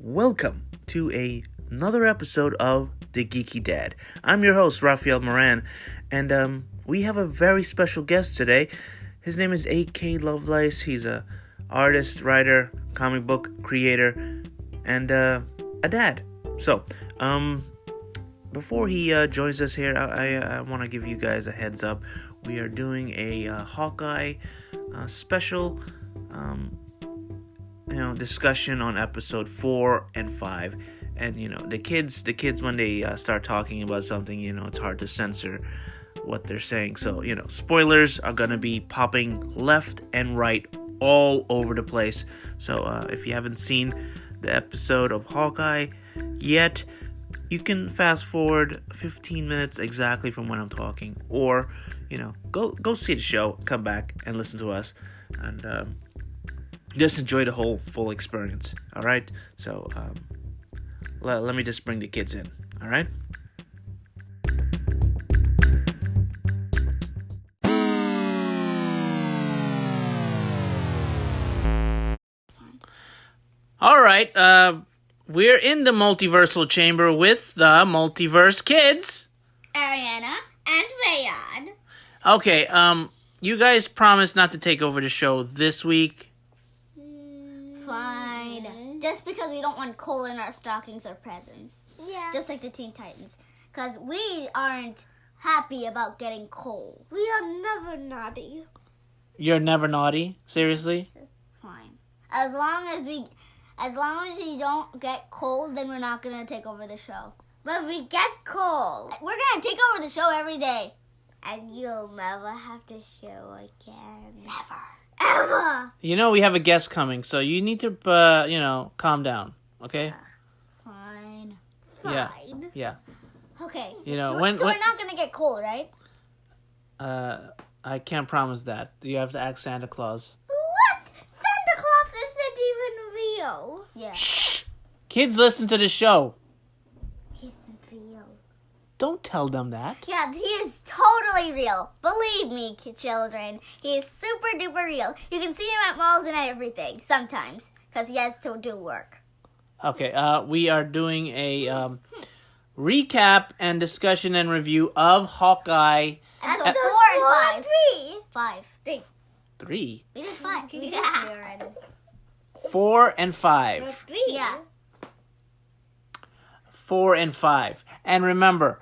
Welcome to another episode of The Geeky Dad. I'm your host, Raphael Moran, and we have a very special guest today. His name is A.K. Lovelace. He's a artist, writer, comic book creator, and a dad. So, before he joins us here, I want to give you guys a heads up. We are doing a Hawkeye special discussion on episode 4 and 5. And the kids when they start talking about something, it's hard to censor what they're saying. So spoilers are gonna be popping left and right all over the place. So if you haven't seen the episode of Hawkeye yet, you can fast forward 15 minutes exactly from when I'm talking, or go see the show, come back and listen to us, and just enjoy the whole full experience. All right. So let me just bring the kids in. All right. All right. We're in the multiversal chamber with the multiverse kids, Ariana and Rayad. Okay. You guys promised not to take over the show this week. Fine. Just because we don't want coal in our stockings or presents. Yeah. Just like the Teen Titans. Because we aren't happy about getting coal. We are never naughty. You're never naughty? Seriously? Fine. As long as we don't get coal, then we're not going to take over the show. But if we get coal, we're going to take over the show every day. And you'll never have the show again. Never. Ever. We have a guest coming, so you need to, calm down, okay? Fine. Yeah. Okay. So we're not gonna get cold, right? I can't promise that. You have to ask Santa Claus. What? Santa Claus isn't even real. Yeah. Shh! Kids listen to the show. He isn't real. Don't tell them that. Yeah, he is totally real. Believe me, children. He is super duper real. You can see him at malls and everything, sometimes, because he has to do work. Okay, we are doing a recap and discussion and review of Hawkeye. Episode 4 and 5. 5. 3? We did 5. We did 3 already. 4 and 5. 3. Yeah. 4 and 5. And remember,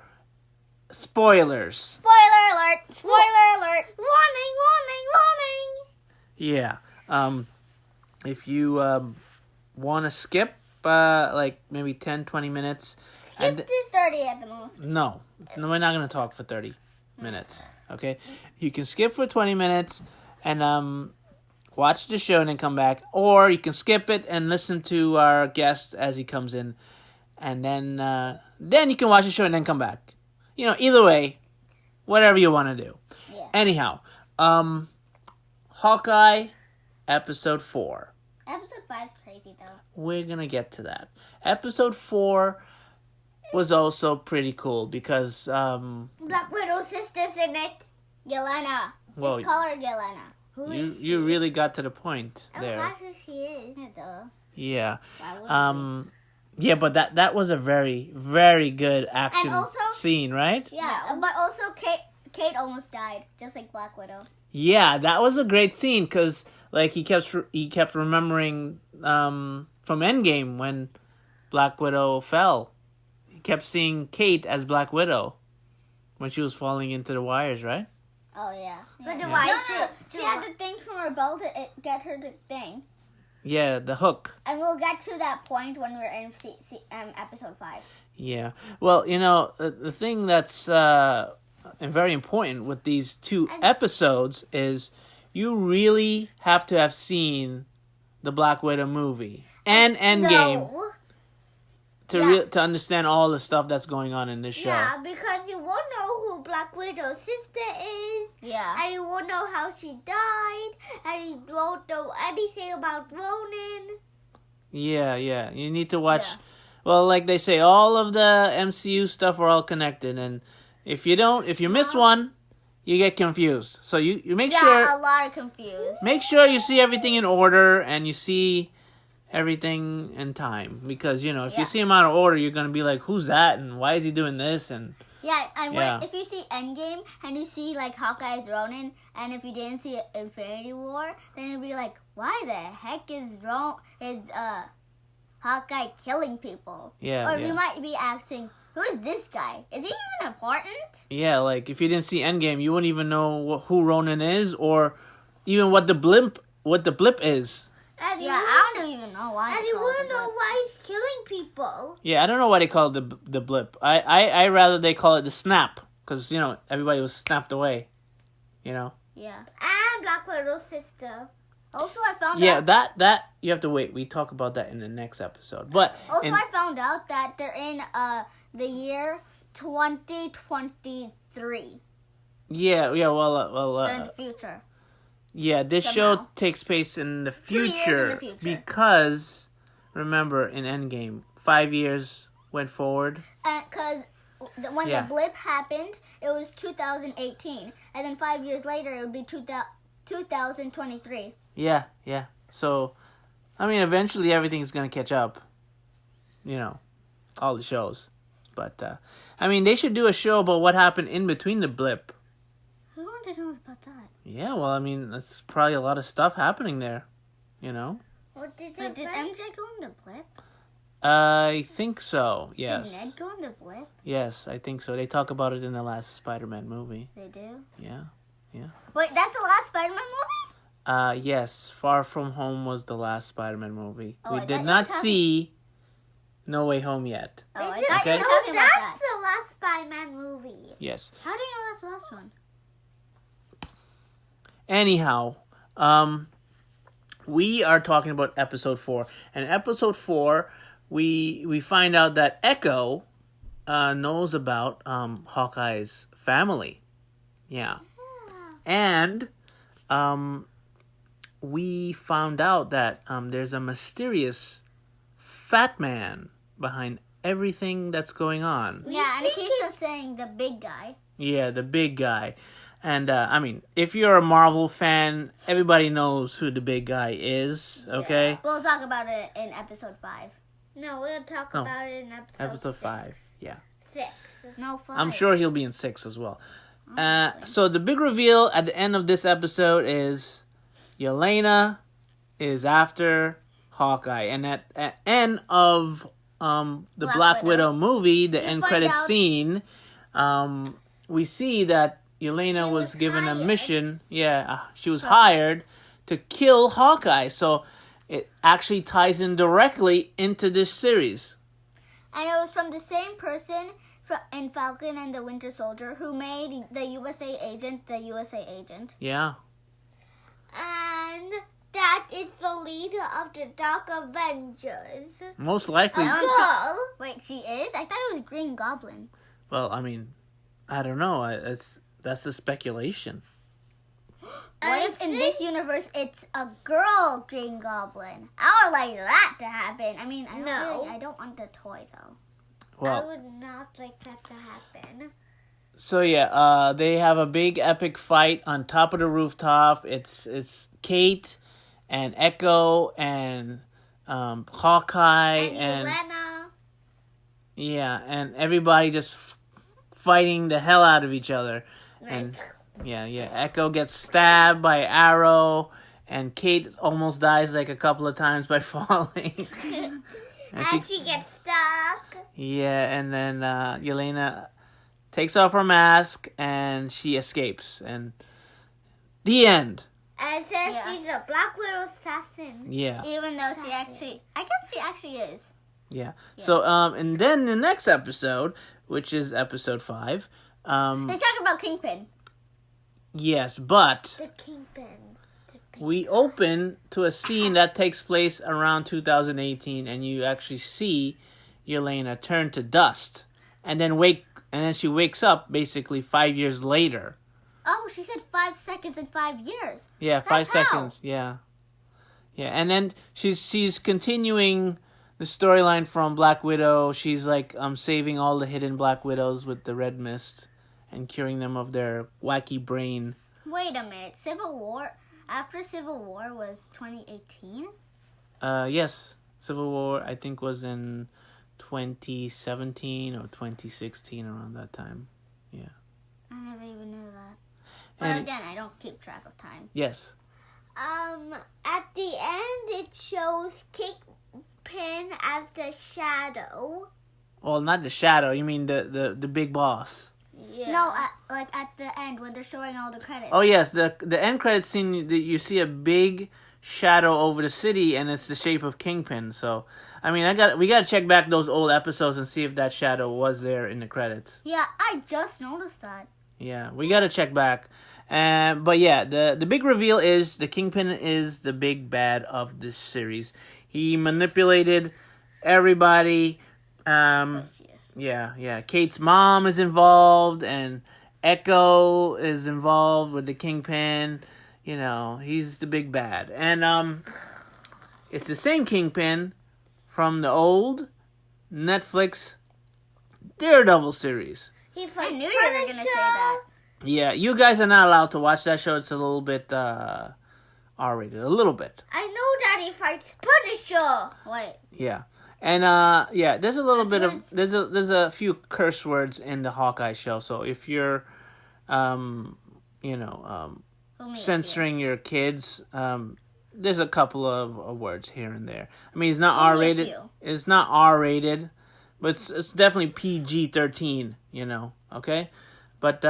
spoilers. Spoiler alert! Spoiler alert! Warning! Warning! Warning! Yeah. If you want to skip, maybe 10, 20 minutes. Skip to 30 at the most. No, we're not going to talk for 30 minutes. Okay? You can skip for 20 minutes and watch the show and then come back. Or you can skip it and listen to our guest as he comes in. And then you can watch the show and then come back. Either way, whatever you want to do. Yeah. Anyhow, Hawkeye, episode 4. Episode 5 is crazy, though. We're going to get to that. Episode 4 was also pretty cool because... Black Widow's sister's in it. Yelena. Well, Let's call her Yelena. Who is she? You really got to the point there. That's who she is. Yeah. Yeah, but that was a very, very good action scene, right? Yeah, but also Kate almost died, just like Black Widow. Yeah, that was a great scene because he kept remembering from Endgame when Black Widow fell. He kept seeing Kate as Black Widow when she was falling into the wires, right? Oh yeah. But the wires. No. She had the thing from her belt to get her the thing. Yeah, the hook. And we'll get to that point when we're in episode 5. Yeah. Well, the thing that's very important with these 2 episodes is you really have to have seen the Black Widow movie and Endgame to understand all the stuff that's going on in this show. Yeah, because you won't know who Black Widow's sister is. Yeah. And you won't know how she died. And you won't know anything about Ronan. Yeah. You need to watch... Yeah. Well, like they say, all of the MCU stuff are all connected. And if you miss one, you get confused. So you make sure... Yeah, a lot of confused. Make sure you see everything in order and you see everything in time. Because, if you Yeah. see him out of order, you're going to be like, who's that? And why is he doing this? And Yeah, and Yeah. if you see Endgame and you see like Hawkeye's Ronin, and if you didn't see Infinity War, then you'd be like, why the heck is Hawkeye killing people? Yeah, Or yeah. you might be asking, who is this guy? Is he even important? yeah, like if you didn't see Endgame, you wouldn't even know who Ronan is or even what the blip is. And yeah, I don't even know why. And you wouldn't know why he's killing people. Yeah, I don't know why they call it the blip. I rather they call it the snap because everybody was snapped away. Yeah. And Black Widow's sister. Also, I found Yeah, out. that you have to wait. We talk about that in the next episode. But Also, I found out that they're in the year 2023. yeah. Well. They're in the future. Yeah, this Somehow. show takes place in the 2 years in future, the future. because remember in Endgame, 5 years went forward. Because when Yeah. the blip happened, it was 2018, and then 5 years later, it would be 2023. Yeah. So, I mean, eventually everything's gonna catch up. All the shows, but I mean, they should do a show about what happened in between the blip. Who wanted to know about that? Yeah, well, I mean, that's probably a lot of stuff happening there. What did Wait, did MJ go in the blip? I think so. Yes. Did Ned go in the blip? Yes, I think so. They talk about it in the last Spider-Man movie. They do. Yeah. Wait, that's the last Spider-Man movie? Yes, Far From Home was the last Spider-Man movie. Oh, I We thought did you not were talking- see No Way Home yet. Oh, I Is thought Okay. you were talking about That's that. the last Spider-Man movie. Yes. How do you know that's the last one? Anyhow, we are talking about episode 4. And episode 4, we find out that Echo knows about Hawkeye's family. Yeah. And we found out that there's a mysterious fat man behind everything that's going on. Yeah, and it keeps on saying the big guy. Yeah, the big guy. And, I mean, if you're a Marvel fan, everybody knows who the big guy is, okay? We'll talk about it in episode 5. No, we'll talk No. about it in episode Episode 5, yeah. 6. No, 5. I'm sure he'll be in 6 as well. Obviously. So the big reveal at the end of this episode is Yelena is after Hawkeye. And at end of the Black Widow movie, the end find credit out- scene, we see that Yelena was given a hired. mission. Yeah, she was hired to kill Hawkeye. So it actually ties in directly into this series. And it was from the same person in Falcon and the Winter Soldier who made the USA agent the USA agent. Yeah. And that is the leader of the Dark Avengers. Most likely. Girl. Wait, she is? I thought it was Green Goblin. Well, I mean, I don't know. That's the speculation. What if in this universe it's a girl Green Goblin? I would like that to happen. I mean, I don't want the toy though. I Well, would not like that to happen. so yeah, they have a big epic fight on top of the rooftop. It's Kate and Echo and Hawkeye and Yelena. yeah, and everybody just fighting the hell out of each other. And yeah, Echo gets stabbed by arrow, and Kate almost dies like a couple of times by falling. And she gets stuck. Yeah, and then Yelena takes off her mask and she escapes. And the end. And says Yeah. she's a Black Widow assassin. Yeah, Even though I guess she actually is. yeah. So, and then the next episode, which is episode 5, They talk about Kingpin. yes, but The Kingpin. we open to a scene that takes place around 2018, and you actually see Yelena turn to dust, and then she wakes up basically 5 years later. Oh, she said 5 seconds in 5 years. Yeah, That's 5 seconds. Yeah, and then she's continuing the storyline from Black Widow. She's like saving all the hidden Black Widows with the red mist and curing them of their wacky brain. Wait a minute. After Civil War was 2018? Yes, Civil War. I think was in 2017 or 2016, around that time. Yeah. I never even knew that. But And again, I don't keep track of time. yes. At the end, it shows Kingpin as the shadow. Well, not the Shadow. You mean the big boss? Yeah. No, at the end when they're showing all the credits. Oh yes, the end credits scene. You see a big shadow over the city, and it's the shape of Kingpin. So, I mean, we got to check back those old episodes and see if that shadow was there in the credits. Yeah, I just noticed that. Yeah, we got to check back. But yeah, the big reveal is the Kingpin is the big bad of this series. He manipulated everybody. Yes, yes. Yeah. Kate's mom is involved, and Echo is involved with the Kingpin. You know, he's the big bad. And it's the same Kingpin from the old Netflix Daredevil series. He I fights knew you were gonna say that. Yeah, you guys are not allowed to watch that show. It's a little bit R-rated. A little bit. I know that he fights Punisher. Wait. Yeah. And yeah, there's a little bit of there's a few curse words in the Hawkeye show. So if you're censoring your kids, there's a couple of words here and there. I mean, it's not Only a R-rated. few. It's not R-rated, but it's definitely PG-13, okay? But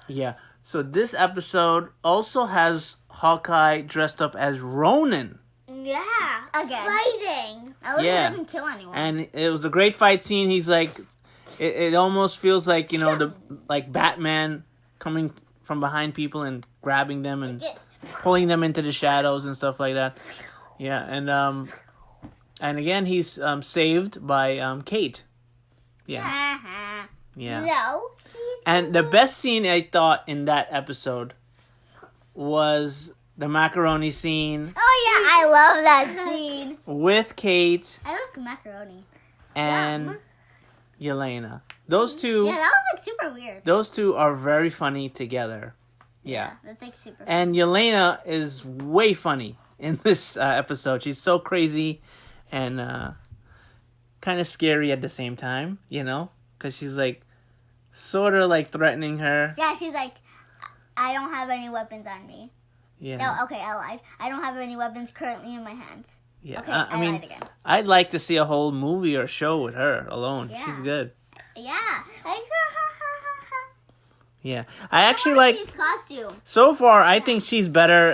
yeah. So this episode also has Hawkeye dressed up as Ronin. Yeah. Again. Fighting. At least Yeah. he doesn't kill anyone. And it was a great fight scene. He's like, it almost feels like, the Batman coming from behind people and grabbing them and Yes. pulling them into the shadows and stuff like that. Yeah, and again he's saved by Kate. Yeah, yeah. No. And the best scene I thought in that episode was the macaroni scene Oh yeah, I love that scene. with Kate I like macaroni. and Yelena. Those two. Yeah, that was like super weird. Those two are very funny together. Yeah. That's like super. And Yelena is way funny in this episode. She's so crazy and kind of scary at the same time, because she's like sort of like threatening her. Yeah, she's like, I don't have any weapons on me. Yeah. No, okay, I lied. I don't have any weapons currently in my hands. Yeah. Okay, I I mean, lied again. I'd like to see a whole movie or show with her alone. Yeah. She's good. Yeah. Like, Yeah. I actually like, his costume. so far, I think she's better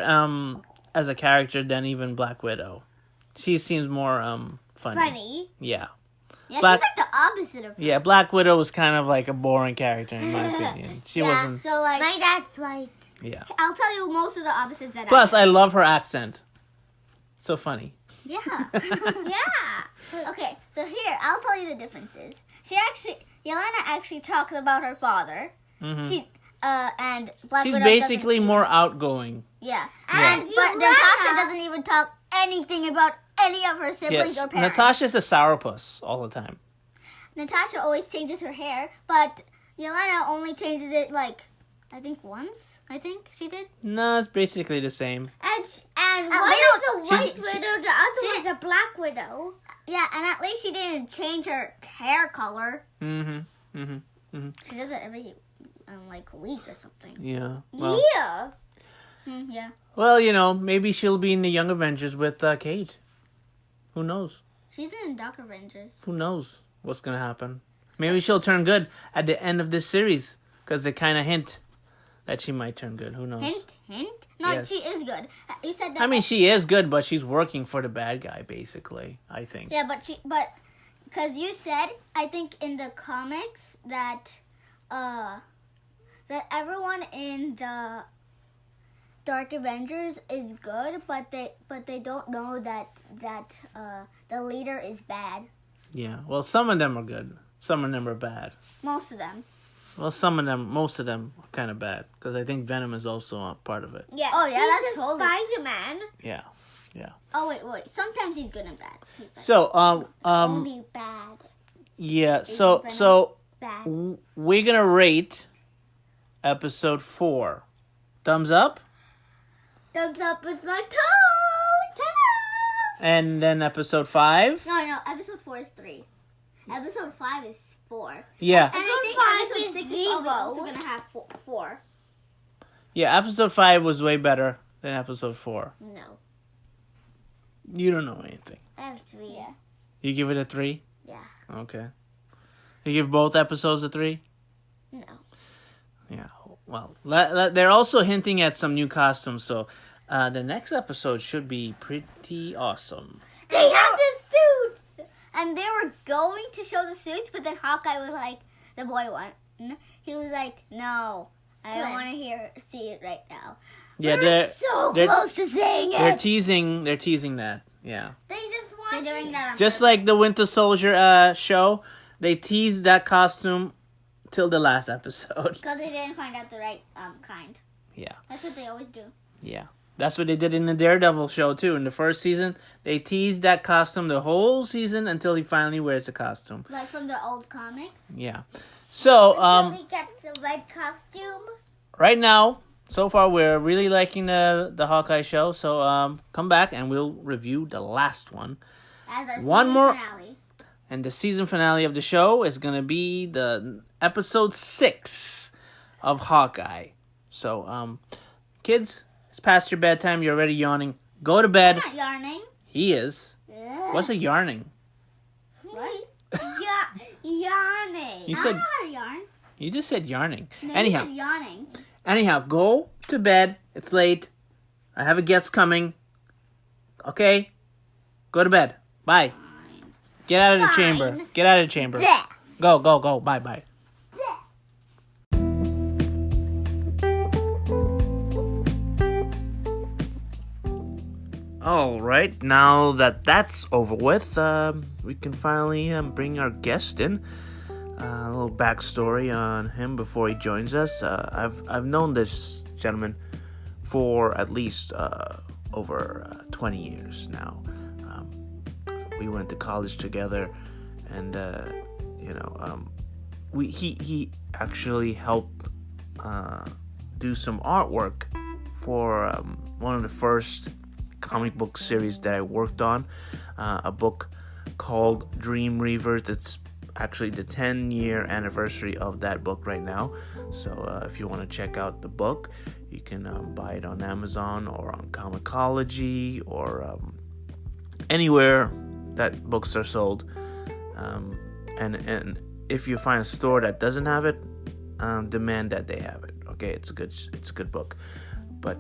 as a character than even Black Widow. She seems more funny. Funny. Yeah. Yeah, Black- she's like the opposite of her. Yeah, Black Widow was kind of like a boring character in my opinion. She Yeah, wasn't. so like, My dad's right. Yeah. I'll tell you most of the opposites that Plus, I love her accent. So funny. Yeah. Yeah. Okay, so here, I'll tell you the differences. Yelena actually talks about her father. Mhm. She, and Black She's Widow basically doesn't. more outgoing. Yeah. Yeah. And, but Yelena- Natasha doesn't even talk anything about any of her siblings Yes, or parents. Natasha's a sourpuss all the time. Natasha always changes her hair, but Yelena only changes it like, I think once. I think she did. No, it's basically the same. And they one is a don't- white she's- widow, the other one's a black widow. Yeah, and at least she didn't change her hair color. Mm-hmm. Mm-hmm. She does it every like week or something. Yeah. Well, Yeah. Yeah. well, maybe she'll be in the Young Avengers with Kate. Who knows? She's been in Dark Avengers. Who knows what's gonna happen? Maybe she'll turn good at the end of this series because they kind of hint that she might turn good. Who knows? Hint. No, Yes. she is good. You said that. I mean, she is good, but she's working for the bad guy, basically. I think. Yeah, but because you said, I think in the comics that everyone in the Dark Avengers is good, but they don't know that the leader is bad. Yeah. Well, some of them are good. Some of them are bad. Most of them. Well, most of them are kind of bad because I think Venom is also a part of it. Yeah. Oh, yeah, he's that's a totally- Spider-Man. Yeah. Oh wait. Sometimes he's good and bad. He's like, So, Only bad. yeah. Venom So Bad. we're gonna rate episode 4. Thumbs up. Thumbs up with my toes. And then episode 5. No. Episode 4 is 3. Episode 5 is 4. Yeah. And I think episode 6 is probably also going to have 4. Yeah, episode 5 was way better than episode 4. No. You don't know anything. I have 3. Yeah. You give it a 3? Yeah. Okay. You give both episodes a 3? No. Yeah. Well, they're also hinting at some new costumes, so the next episode should be pretty awesome. They have the suits! And they were going to show the suits, but then Hawkeye was like, the boy one. He was like, no, I don't want to see it right now. Yeah, they're so close to saying it. They're teasing that. Yeah. They just want They're doing that on Just purpose. like the Winter Soldier show, they teased that costume till the last episode. Because they didn't find out the right kind. Yeah. That's what they always do. Yeah. That's what they did in the Daredevil show too. In the first season, they teased that costume the whole season until he finally wears the costume. Like from the old comics. Yeah. So, we get the red costume. right now, so far we're really liking the Hawkeye show. So, come back and we'll review the last one. As our One season more- finale. And the season finale of the show is going to be the episode 6 of Hawkeye. So, kids, it's past your bedtime. You're already yawning. Go to bed. I'm not yarning. He is. Ugh. What's a yarning? What? Yawning. You I said don't know how to yarn. you just said yarning. No, you Anyhow, said yawning. go to bed. It's late. I have a guest coming. Okay? Go to bed. Bye. Get out of the chamber. Fine. Get out of the chamber. Blech. Go. Bye. All right, now that that's over with, we can finally bring our guest in. A little backstory on him before he joins us. I've known this gentleman for at least over 20 years now. We went to college together, and he actually helped do some artwork for one of the first comic book series that I worked on, a book called Dream Reavers. It's actually the 10-year anniversary of that book right now. So if you want to check out the book, you can buy it on Amazon or on Comixology or anywhere that books are sold. And if you find a store that doesn't have it, demand that they have it. Okay, it's a good book. But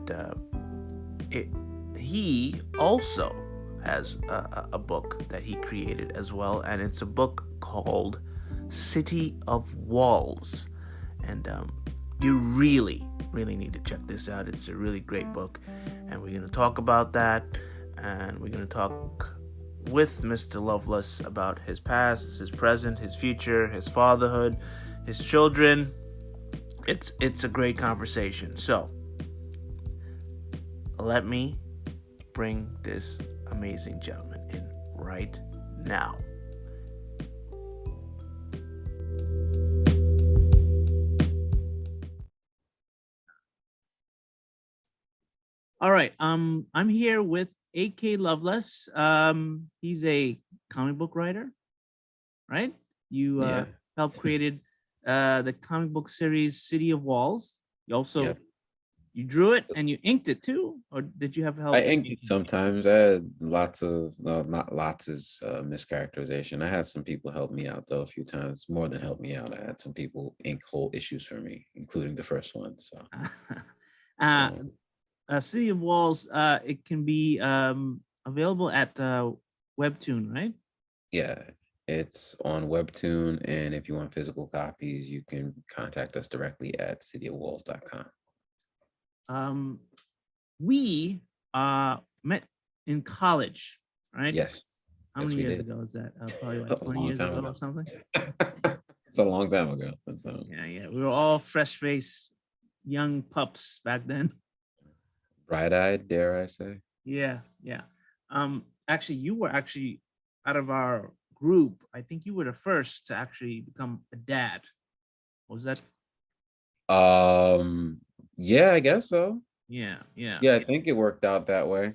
he also has a book that he created as well, and it's a book called City of Walls. And you really need to check this out. It's a really great book, and we're going to talk about that, and we're going to talk with Mr. Lovelace about his past, his present, his future, his fatherhood, his children. It's a great conversation. So let me bring this amazing gentleman in right now. All right. I'm here with A.K. Lovelace. He's a comic book writer, right? You helped created the comic book series City of Walls. You also you drew it and you inked it too, or did you have help? I inked it sometimes. I had lots of, not lots is mischaracterization. I had some people help me out though a few times, more than help me out. I had some people ink whole issues for me, including the first one. So, City of Walls, it can be available at Webtoon, right? yeah, it's on Webtoon, and if you want physical copies, you can contact us directly at cityofwalls.com. We met in college, right? Yes. How Yes, many we years did. ago is that? Probably A like 20 long years time ago ago. or something. It's a long time ago. So, Yeah. We were all fresh-faced young pups back then. bright-eyed, dare I say? Yeah. Actually, you were out of our group. I think you were the first to actually become a dad. Was that? Yeah, I guess so. Yeah. Yeah, I think it worked out that way.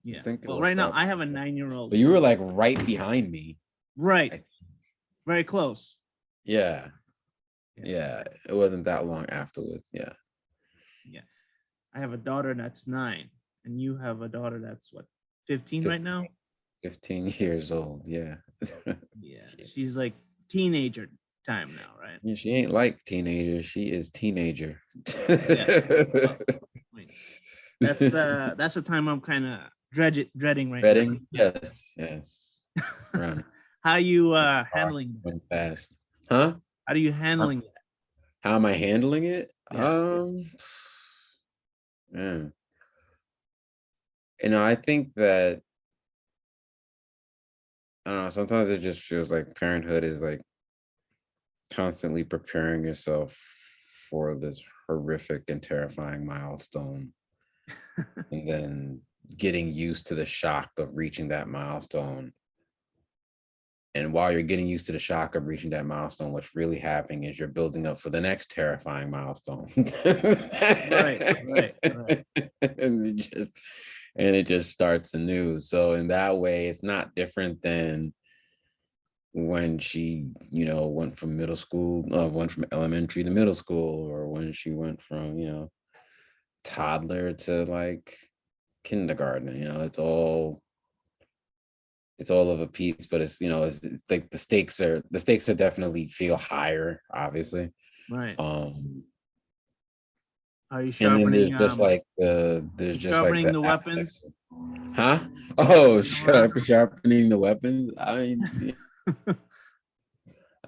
Yeah. Think Well, about right now that. I have a 9-year-old. But you were like right behind me. Right. Very close. Yeah. Yeah. It wasn't that long afterwards. Yeah. Yeah. I have a daughter that's 9, and you have a daughter that's what, 15 right now? 15 years old. Yeah. Yeah. She's like teenager time now, right? Yeah, she ain't like teenager. She is teenager. Yeah. That's the time I'm kind of dreading right now. Yes, yes. Right. How you handling that? Went fast. Huh? How are you handling that? How am I handling it? Yeah. Man. I think that I don't know, sometimes it just feels like parenthood is like constantly preparing yourself for this horrific and terrifying milestone and then getting used to the shock of reaching that milestone. And while you're getting used to the shock of reaching that milestone, what's really happening is you're building up for the next terrifying milestone. Right. And it just starts anew. So in that way, it's not different than when she, went from went from elementary to middle school, or when she went from, toddler to like kindergarten. It's all of a piece, but it's like the stakes are definitely feel higher, obviously. Right. Are you and sharpening? then there's just sharpening like the weapons. Huh? Oh, sharpening the weapons. I mean,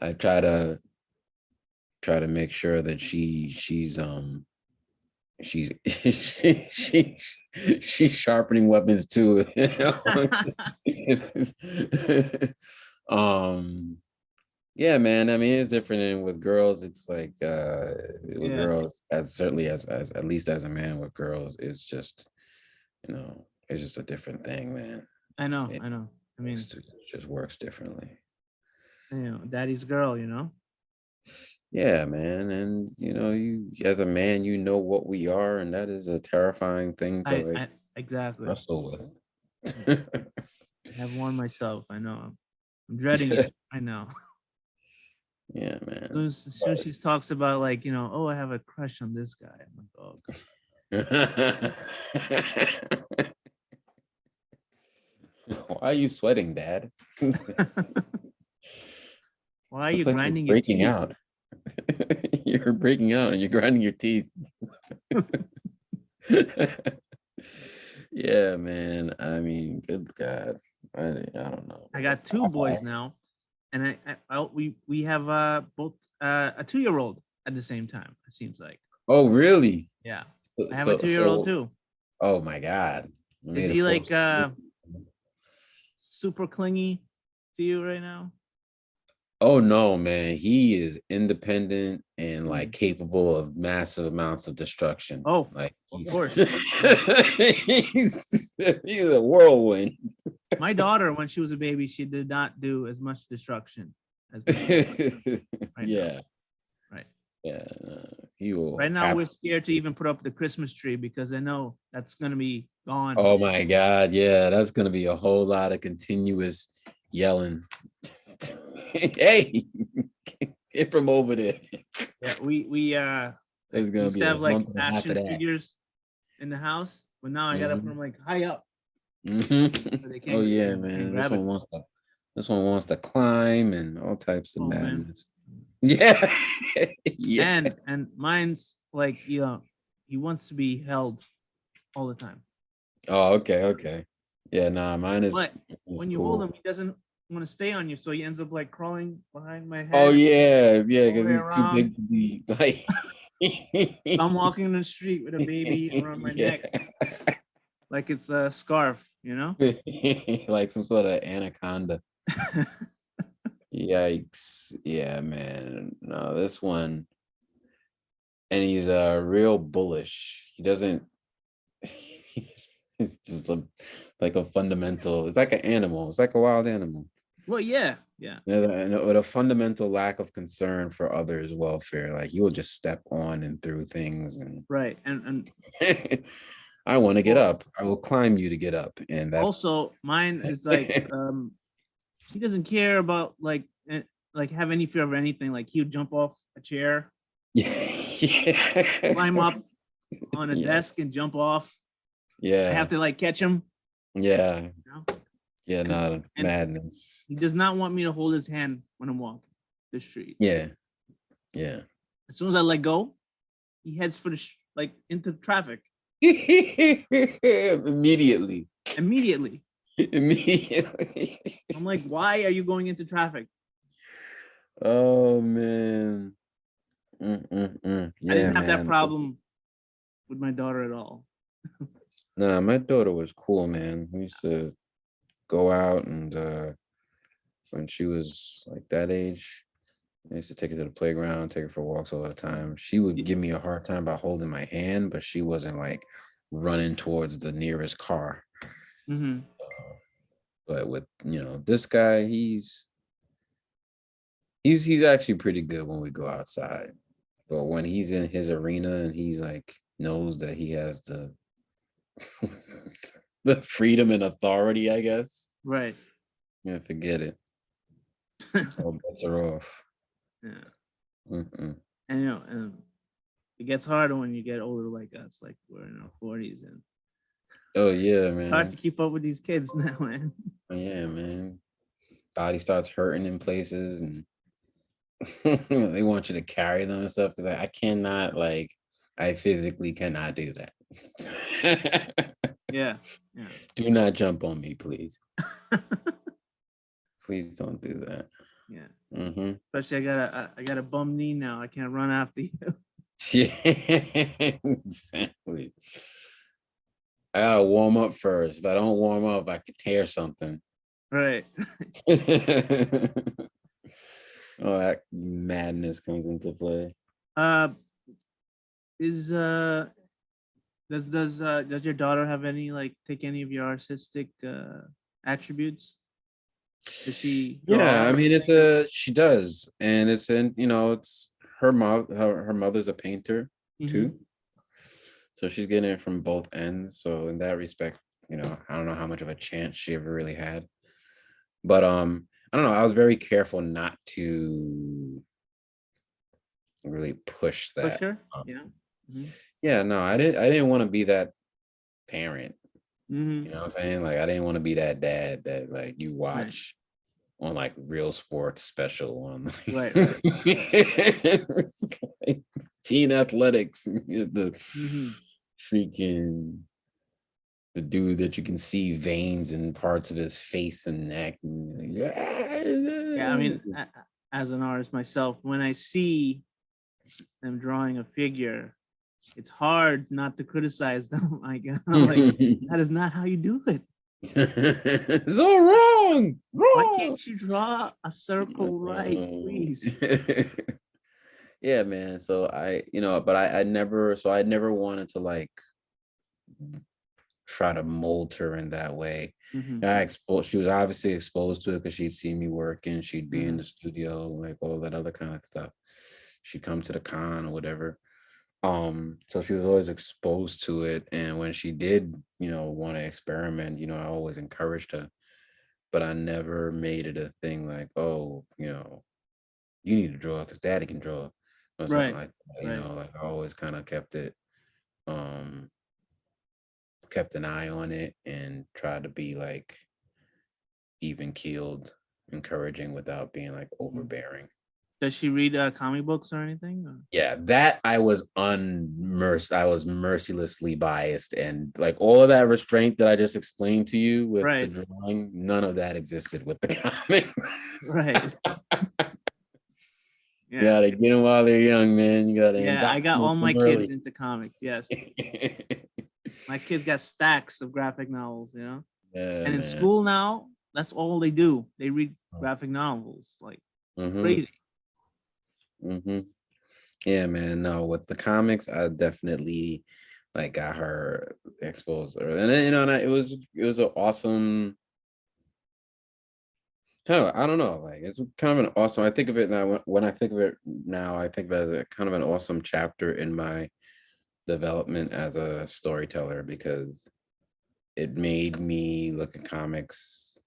I try to make sure that she's she's sharpening weapons too. Yeah, man. I mean, it's different with girls. It's like with girls, as certainly as at least as a man with girls, it's just it's just a different thing, man. I know. I mean, it just works differently. Daddy's girl, Yeah, man. And you as a man, what we are, and that is a terrifying thing to exactly wrestle with. I have one myself. I know. I'm dreading it. I know. Yeah, man. As soon as she talks about like, oh, I have a crush on this guy. I'm like, oh. Why are you sweating, Dad? Why are you grinding your breaking teeth? Out? You're breaking out and you're grinding your teeth. Yeah, man. I mean, good God. I don't know. I got 2 boys now, and we have both a 2-year-old at the same time. It seems like. Oh, really? Yeah, I have a 2-year-old too. Oh my God! Is he like super clingy to you right now? Oh no, man. He is independent and like capable of massive amounts of destruction. Oh, like of course. he's a whirlwind. My daughter, when she was a baby, she did not do as much destruction as yeah. Right. Yeah. He will right now we're scared to even put up the Christmas tree because I know that's gonna be gone. Oh my God. Yeah, that's gonna be a whole lot of continuous yelling. Hey, get from over there. Yeah, we there's gonna be have like action figures in the house, but now I gotta put them like high up. So oh yeah, man. This one wants to climb and all types of madness. Yeah. Yeah. And mine's like, he wants to be held all the time. Oh, okay. Yeah, nah, mine is. But when you hold him, he doesn't want to stay on you, so he ends up like crawling behind my head. Oh yeah, because he's too big to be like. I'm walking in the street with a baby around my neck, like it's a scarf, like some sort of anaconda. Yikes! Yeah, man. No, this one, and he's real bullish. He doesn't. It's just like a fundamental. It's like an animal. It's like a wild animal. Well, yeah. With a fundamental lack of concern for others' welfare, like you will just step on and through things, and right, and I want to get Well, up. I will climb you to get up, and that's also, mine is like he doesn't care about like have any fear of anything. Like he would jump off a chair, climb up on a yeah, desk and jump off. I yeah, have to like catch him. yeah, You know? yeah. Not And madness. he does not want me to hold his hand when I'm walking the street. Yeah, yeah. As soon as I let go, he heads for like into traffic Immediately. immediately. Immediately. I'm like, why are you going into traffic? Oh man. I Yeah, didn't have that man. problem with my daughter at all. Nah, my daughter was cool, man. We used to go out and when she was like that age, I used to take her to the playground, take her for walks all the time. She would give me a hard time about holding my hand, but she wasn't like running towards the nearest car. Mm-hmm. But with this guy, he's actually pretty good when we go outside. But when he's in his arena and he's like knows that he has the the freedom and authority, I guess. Right. Yeah, forget it. All bets are off. Yeah. Mm-mm. And and it gets harder when you get older like us, like we're in our 40s, and Oh yeah, it's hard to man. keep up with these kids now, man. Oh, yeah, man. Body starts hurting in places, and they want you to carry them and stuff. Because I cannot, like, I physically cannot do that. Yeah. Yeah. Do not jump on me, please. Please don't do that. Yeah. Mm-hmm. Especially I got a bum knee now. I can't run after you. Yeah, exactly. I gotta warm up first. If I don't warm up, I could tear something. Right. Oh, that madness comes into play. Uh is does your daughter have any like take any of your artistic attributes? Does she Yeah, draw? I mean she does, and it's it's her mom. Her mother's a painter Mm-hmm. too, so she's getting it from both ends. So in that respect, I don't know how much of a chance she ever really had, but I don't know. I was very careful not to really push that. Pusher? Yeah. Mm-hmm. Yeah, no, I didn't want to be that parent. Mm-hmm. You know what I'm saying? Like I didn't want to be that dad that like you Right. watch on like Real Sports special on Right. like, Teen Athletics, the Mm-hmm. freaking the dude that you can see veins in parts of his face and neck. Yeah, I mean, as an artist myself, when I see them drawing a figure, it's hard not to criticize them. Like, I'm like, that is not how you do it. It's all wrong. Why Wrong. can't you draw a circle right, please? Yeah, man. So but I never, so I never wanted to like try to mold her in that way. Mm-hmm. She was obviously exposed to it because she'd see me working, she'd be in Mm-hmm. the studio, like all that other kind of stuff. She'd come to the con or whatever. So she was always exposed to it. And when she did, want to experiment, I always encouraged her. But I never made it a thing like, oh, you need to draw because daddy can draw or something Right. like that. Right. Like I always kind of kept an eye on it and tried to be like even keeled, encouraging without being like overbearing. Does she read comic books or anything? Or? Yeah, that I was mercilessly biased, and like all of that restraint that I just explained to you with the Right. drawing, none of that existed with the comic. Right. You gotta get them while they're young, man. You gotta Yeah, I got all my them kids early. into comics. Yes, my kids got stacks of graphic novels. Yeah, and in man. school now, that's all they do. They read graphic novels, like crazy. Mm-hmm. Yeah, man. No, with the comics, I definitely like got her exposed, and then, and it was an awesome. I don't know. Like it's kind of an awesome. I think of it now. When I think of it now, I think of it as a kind of an awesome chapter in my development as a storyteller because it made me look at comics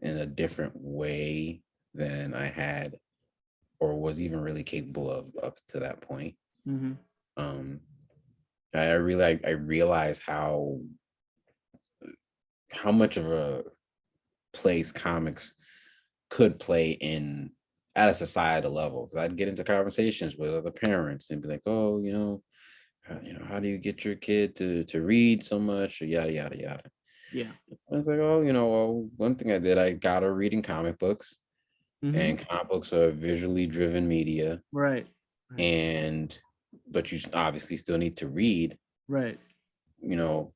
in a different way than I had or was even really capable of up to that point. Mm-hmm. Um, I realized how much of a place comics could play in at a societal level. Because I'd get into conversations with other parents and be like, "Oh, how do you get your kid to read so much?" Or yada yada yada. Yeah. I was like, "Oh, well, one thing I did, I got her reading comic books, Mm-hmm. and comic books are visually driven media, Right. and but you obviously still need to read." Right.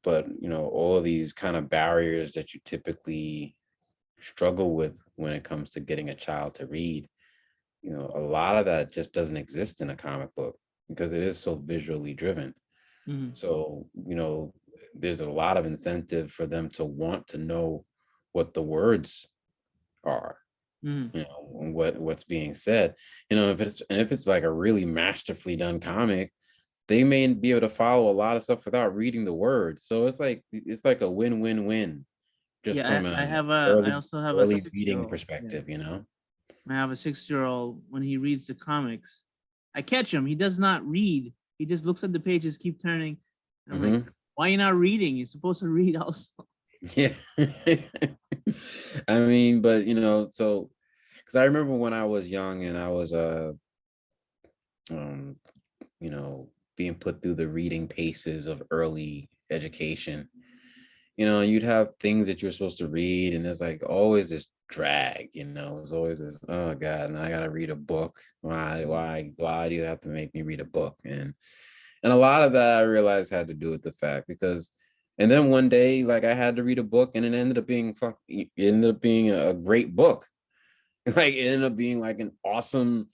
But all of these kind of barriers that you typically struggle with when it comes to getting a child to read, a lot of that just doesn't exist in a comic book because it is so visually driven. Mm-hmm. So, there's a lot of incentive for them to want to know what the words are, Mm-hmm. and what's being said. If it's like a really masterfully done comic, they may be able to follow a lot of stuff without reading the words. So it's like a win-win-win just Yeah, from I an have a I early also have a early reading 6-year-old. Yeah. perspective. I have a 6-year-old. When he reads the comics, I catch him. He does not read. He just looks at the pages, keep turning. And I'm like, why are you not reading? You're supposed to read also. Yeah. I mean, but so because I remember when I was young and I was um being put through the reading paces of early education, you'd have things that you're supposed to read, and there's like always this drag, it's always this, oh God, and I gotta read a book. Why do you have to make me read a book? And a lot of that I realized had to do with the fact because and then one day, like I had to read a book and it ended up being a great book. Like it ended up being like an awesome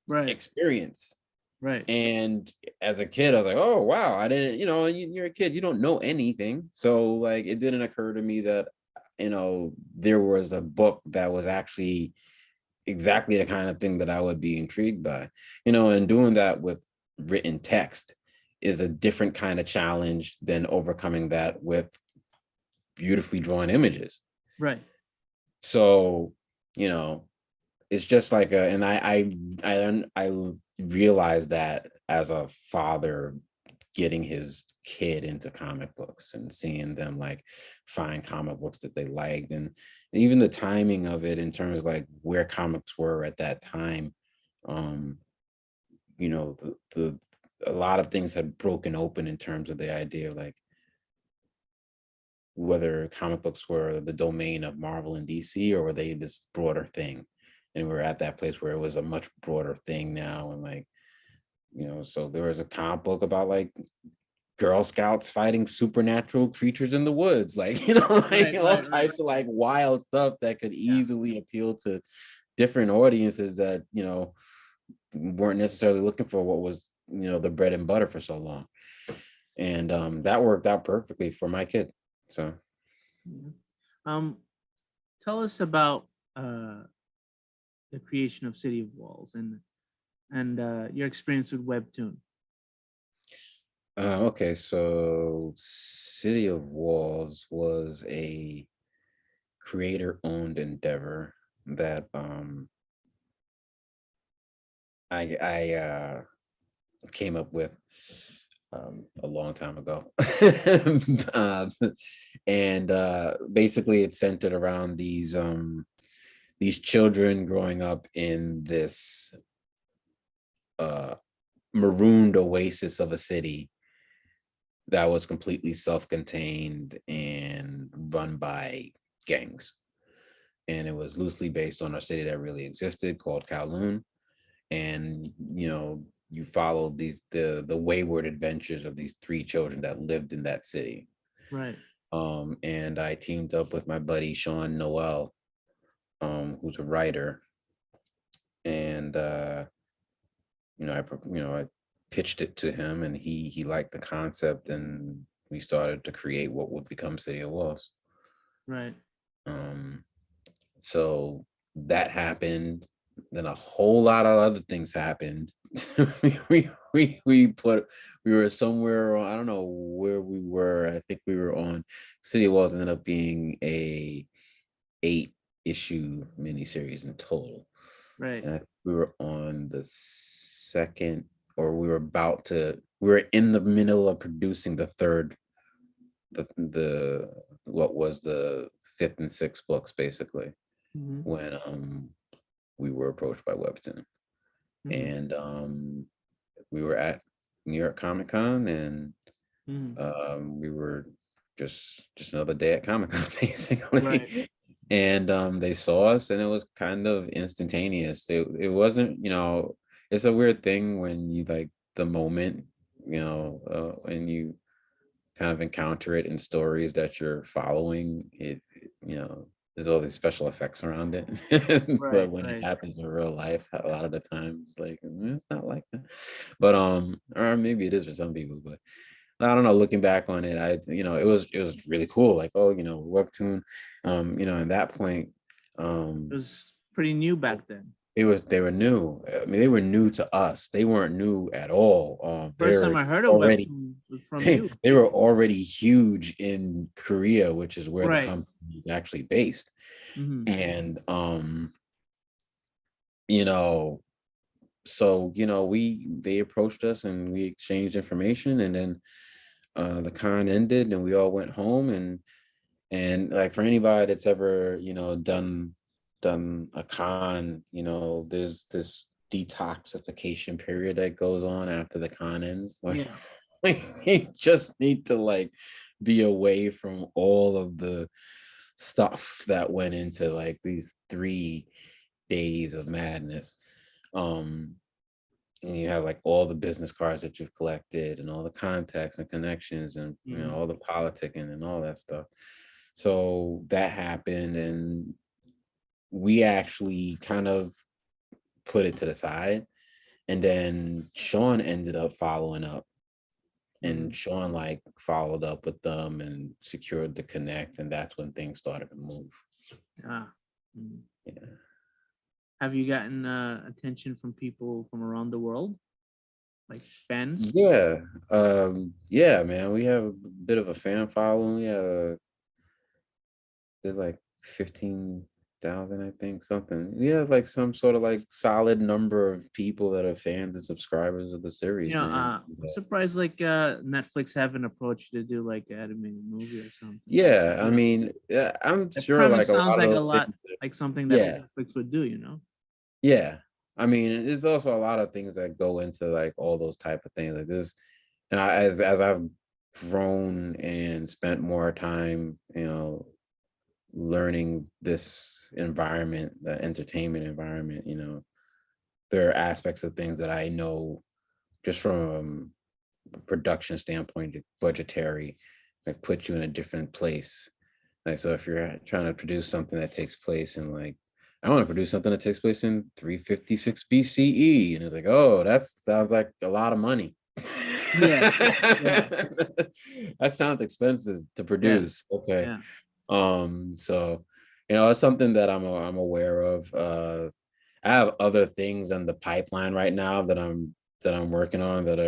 Right. experience. Right. And as a kid, I was like, oh wow, I didn't, you're a kid, you don't know anything. So like it didn't occur to me that, there was a book that was actually exactly the kind of thing that I would be intrigued by. And doing that with written text is a different kind of challenge than overcoming that with beautifully drawn images. Right. So, it's just like and I realized that as a father getting his kid into comic books and seeing them like find comic books that they liked, and even the timing of it in terms of like where comics were at that time. um the a lot of things had broken open in terms of the idea of like whether comic books were the domain of Marvel and DC or were they this broader thing. And we're at that place where it was a much broader thing now. And like, so there was a comic book about like Girl Scouts fighting supernatural creatures in the woods, like, like all types of like wild stuff that could easily appeal to different audiences that, weren't necessarily looking for what was, the bread and butter for so long. And that worked out perfectly for my kid. So tell us about the creation of City of Walls and your experience with Webtoon. Okay, so City of Walls was a creator-owned endeavor that I came up with a long time ago. And basically it's centered around these children growing up in this marooned oasis of a city that was completely self-contained and run by gangs. And it was loosely based on a city that really existed called Kowloon. And you followed the wayward adventures of these 3 children that lived in that city. Right. And I teamed up with my buddy Sean Noel, who's a writer, and I pitched it to him, and he liked the concept, and we started to create what would become City of Walls. Right. So that happened. Then a whole lot of other things happened. we we were somewhere, I don't know where we were. I think we were on City Walls, ended up being a 8-issue miniseries in total. Right. And we were on the second, or we were in the middle of producing the third, the what was the fifth and sixth books, basically, when we were approached by Webtoon. And we were at New York Comic Con, and we were just another day at Comic Con, basically. Right. And they saw us, and it was kind of instantaneous. It wasn't, it's a weird thing when you like the moment, when you kind of encounter it in stories that you're following. There's all these special effects around it. But when it happens in real life, a lot of the times, like, it's not like that. But or maybe it is for some people, but I don't know. Looking back on it, it was really cool. Like, Webtoon, at that point, it was pretty new back then. They were new. I mean, they were new to us. They weren't new at all. First time I heard of Webtoon was from you. They were already huge in Korea, which is where the company is actually based. And so they approached us, and we exchanged information, and then the con ended, and we all went home. And like, for anybody that's ever done a con, there's this detoxification period that goes on after the con ends. You just need to like be away from all of the stuff that went into like these 3 days of madness. And you have like all the business cards that you've collected, and all the contacts and connections, and all the politicking and all that stuff. So that happened, and we actually kind of put it to the side. And then Sean ended up following up, and Sean like followed up with them and secured the connect, and that's when things started to move. Yeah. Have you gotten attention from people from around the world, like fans? Yeah, man. We have a bit of a fan following. We have there's like 15,000, I think, something. We have like some sort of like solid number of people that are fans and subscribers of the series. I'm surprised like Netflix haven't approached you to do like an animated movie or something. Yeah, I mean, I'm sure like sounds like a lot like something that Netflix would do, Yeah, I mean, there's also a lot of things that go into like all those type of things. Like this, as I've grown and spent more time, learning this environment, the entertainment environment, there are aspects of things that I know just from a production standpoint, budgetary, like put you in a different place. Like, so if you're trying to produce something that takes place in like, I want to produce something that takes place in 356 BCE. And it's like, oh, that sounds like a lot of money. Yeah. That sounds expensive to produce. Yeah. Okay. Yeah. So, it's something that I'm aware of. I have other things in the pipeline right now that I'm working on that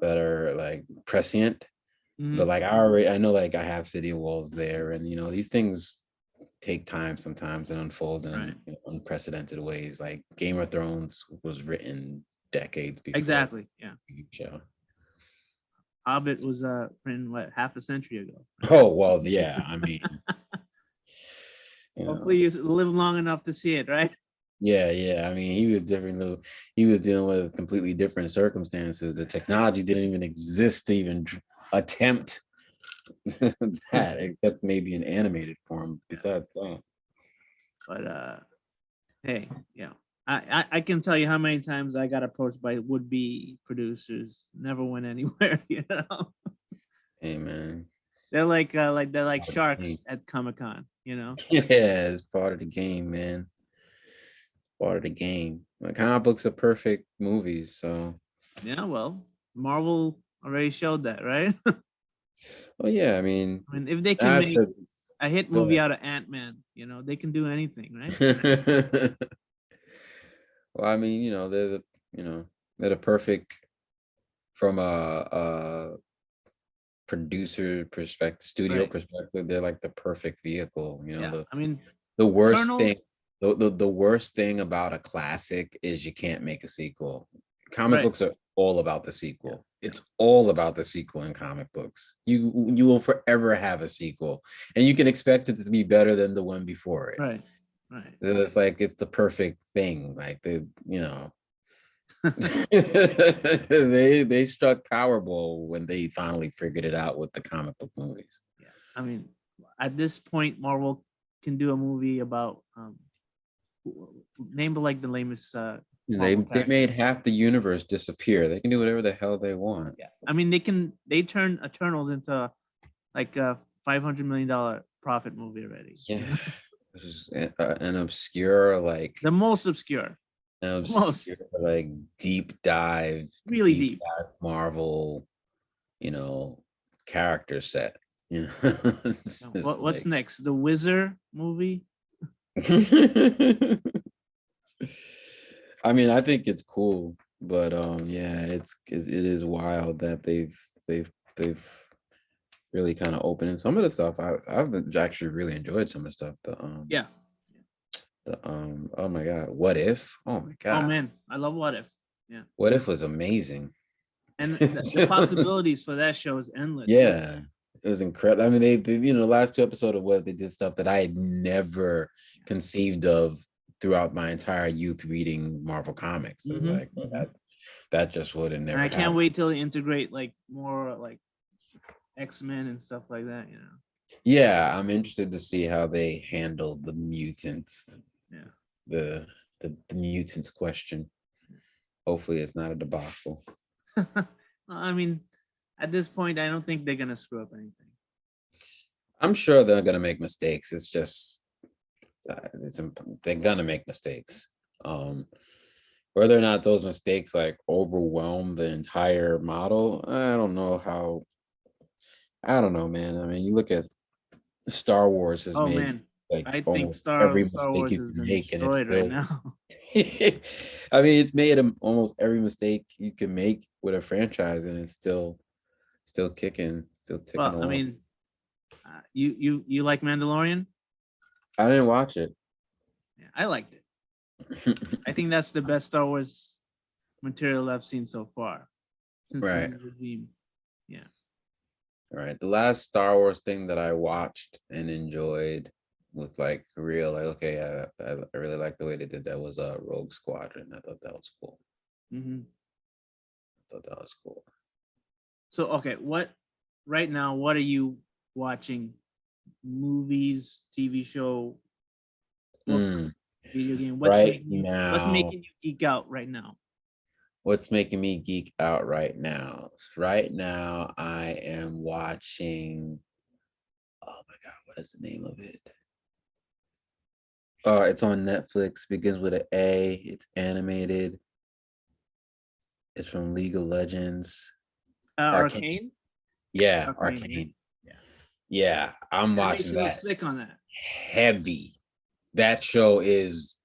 are like prescient. But like I know like I have City Walls there, and these things take time sometimes and unfold in unprecedented ways. Like Game of Thrones was written decades before. Exactly. Yeah. Show. Hobbit was written half a century ago. Oh well, yeah. I mean, hopefully you live long enough to see it, right? Yeah. I mean, he was different. He was dealing with completely different circumstances. The technology didn't even exist to even attempt that, except maybe in animated form. Besides that, but hey, I can tell you how many times I got approached by would-be producers. Never went anywhere, Hey man, they're like sharks at Comic-Con, Yeah, it's part of the game, man. Part of the game. Like, comic books are perfect movies, so yeah. Well, Marvel already showed that, right? Well, yeah. I mean, if they can make a hit movie out of Ant-Man, they can do anything, right? Well, I mean, they're They're the perfect from a producer perspective, studio Right. perspective. They're like the perfect vehicle. You know, Yeah. I mean, the worst thing, Eternals. the worst thing about a classic is you can't make a sequel. Comic Right. books are all about the Yeah. sequel. It's all about the sequel in comic books. You will forever have a sequel, and you can expect it to be better than the one before it. Right. Right. It's like it's the perfect thing. Like they struck Powerball when they finally figured it out with the comic book movies. Yeah. I mean, at this point, Marvel can do a movie about name like the lamest Marvel They character. made half the universe disappear. They can do whatever the hell they want. Yeah. I mean, they turn Eternals into like a $500 million profit movie already. Yeah, this is an obscure The most obscure. Most like really deep. Marvel, character set. It's just What's like next? The Wizard movie? I mean, I think it's cool, but yeah, it is wild that they've really kind of opened. And some of the stuff I've actually really enjoyed some of the stuff. Yeah. Oh my god, What If? Oh my Oh god, man, I love What If. Yeah. What If was amazing. And the possibilities for that show is endless. Yeah, it was incredible. I mean, they the last two episodes of What If, they did stuff that I had never conceived of throughout my entire youth reading Marvel comics. It was like that just would have And never I can't happened. wait till they integrate like more like X-Men and stuff like that, Yeah, I'm interested to see how they handle the mutants. Yeah. The mutants question. Hopefully it's not a debacle. I mean, at this point, I don't think they're gonna screw up anything. I'm sure they're gonna make mistakes. It's just they're gonna make mistakes. Whether or not those mistakes like overwhelm the entire model, I don't know, man. I mean, you look at Star Wars has Oh made man, like I think almost every Star mistake Wars you has can been make, and it's destroyed right still. now. I mean, it's made almost every mistake you can make with a franchise, and it's still kicking, still ticking Well, I along. mean, you like Mandalorian? I didn't watch it. Yeah, I liked it. I think that's the best Star Wars material I've seen so far since the Right. new regime. Yeah. Right. The last Star Wars thing that I watched and enjoyed with like real, like, okay, I really like the way they did that was Rogue Squadron. I thought that was cool. Mm-hmm. I thought that was cool. So okay, what are you watching? Movies, TV show, book, video game. What's Right making now, you geek out right now? what's making me geek out right now? Right now, I am watching. Oh my god, what is the name of it? It's on Netflix. Begins with an A. It's animated. It's from League of Legends. Arcane. Yeah, Arcane. Arcane. Yeah. Yeah, I'm watching Animation looks that. slick on that. Heavy. That show is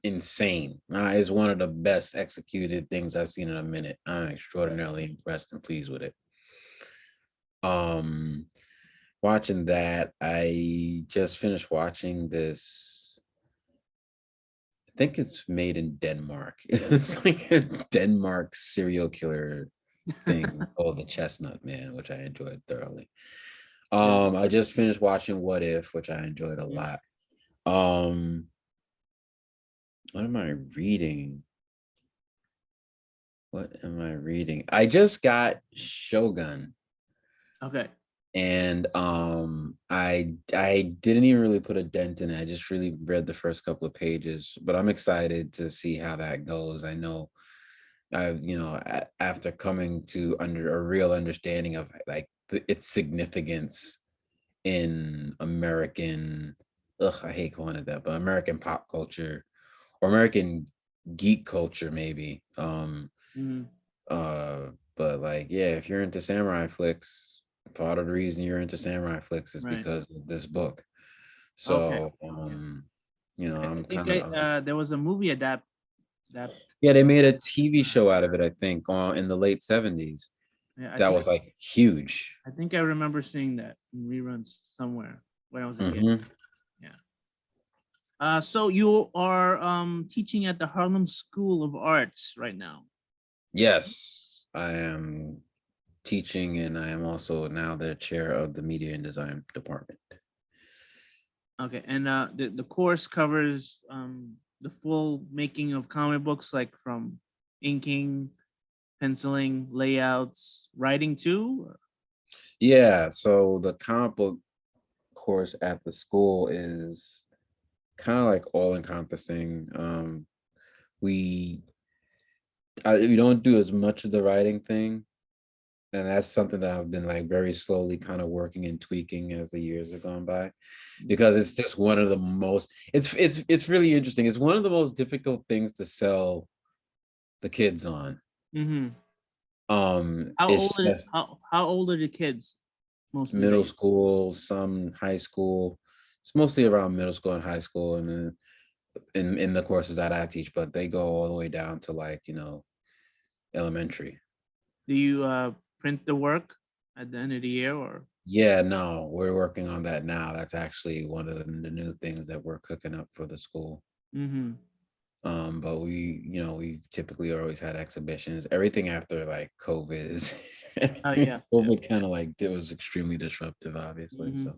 insane. It's one of the best executed things I've seen in a minute. I'm extraordinarily impressed and pleased with it. Watching that, I just finished watching this. I think it's made in Denmark. It's like a Denmark serial killer thing called The Chestnut Man, which I enjoyed thoroughly. I just finished watching What If, which I enjoyed a lot. What am I reading? I just got Shogun. Okay. And I didn't even really put a dent in it. I just really read the first couple of pages, but I'm excited to see how that goes. I know after coming to under a real understanding of like its significance in American, I hate calling it that, but American pop culture or American geek culture, maybe. But like, yeah, if you're into samurai flicks, part of the reason you're into samurai flicks is because of this book. So, Okay. I'm I think kind of there was a movie That Yeah, they made a TV show out of it, I think, on in the late 70s. yeah, That was like huge. I think I remember seeing that in reruns somewhere when I was a kid. Hmm. Yeah. So you are teaching at the Harlem School of Arts right now. Yes, I am teaching, and I am also now the chair of the media and design department. Okay, and the course covers the full making of comic books, like from inking, penciling, layouts, writing too. Yeah, so the comic book course at the school is kind of like all encompassing. We we don't do as much of the writing thing, and that's something that I've been like very slowly kind of working and tweaking as the years have gone by, because it's just one of the most it's really interesting. It's one of the most difficult things to sell the kids on. Mm-hmm. It's just How old are the kids? Mostly middle they. school, some high school. It's mostly around middle school and high school, and then in the courses that I teach, but they go all the way down to like, elementary. Do you print the work at the end of the year or? Yeah, no, we're working on that now. That's actually one of the new things that we're cooking up for the school. Mm-hmm. But we typically always had exhibitions. Everything after like COVID is Oh yeah. COVID kind of like it was extremely disruptive, obviously. Mm-hmm. So,